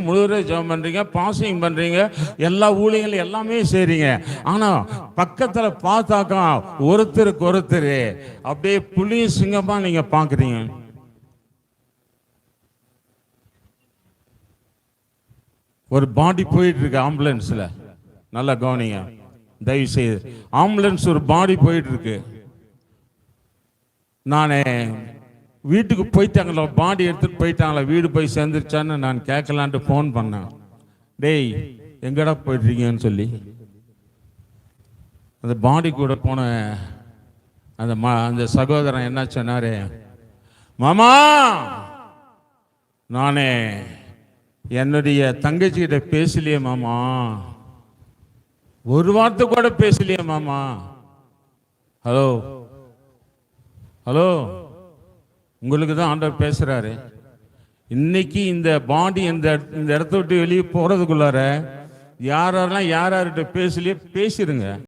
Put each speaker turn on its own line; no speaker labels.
முழுவதும் ஜெபம் பண்றீங்க, பாசிங் பண்றீங்க, எல்லா ஊழியங்களும் எல்லாமே செய்றீங்க. ஆனா பக்கத்துல பார்த்தாக்கா ஒருத்தருக்கு ஒருத்தர் அப்படியே புலி சிங்கமா நீங்க பாக்குறீங்க. ஒரு பாடி போயிட்டு இருக்கு ஆம்புலன்ஸ்ல, நல்லா கவனிங்க தயவு செய்து. ஆம்புலன்ஸ் ஒரு பாடி போயிட்டு இருக்கு. நானே வீட்டுக்கு போயிட்டாங்களோ, பாடி எடுத்துட்டு போயிட்டாங்களா, வீடு போய் சேர்ந்துருச்சான்னு நான் கேட்கலான்ட்டு ஃபோன் பண்ணேன். டேய் எங்கடா போயிட்டுருக்கீங்கன்னு சொல்லி அந்த பாடி கூட போன அந்த சகோதரன் என்ன சொன்னாரு, மாமா நானே என்னுடைய தங்கச்சி கிட்ட பேசலையே மாமா, ஒரு வார்த்தை கூட பேசலையே மாமா. ஹலோ ஹலோ, உங்களுக்கு தான் ஆண்டவர் பேசுறாரு. இன்னைக்கு இந்த பாடி இந்த இடத்த விட்டு வெளியே போறதுக்குள்ளார யாரெல்லாம் யார்கிட்ட பேசலையே பேசிடுங்க.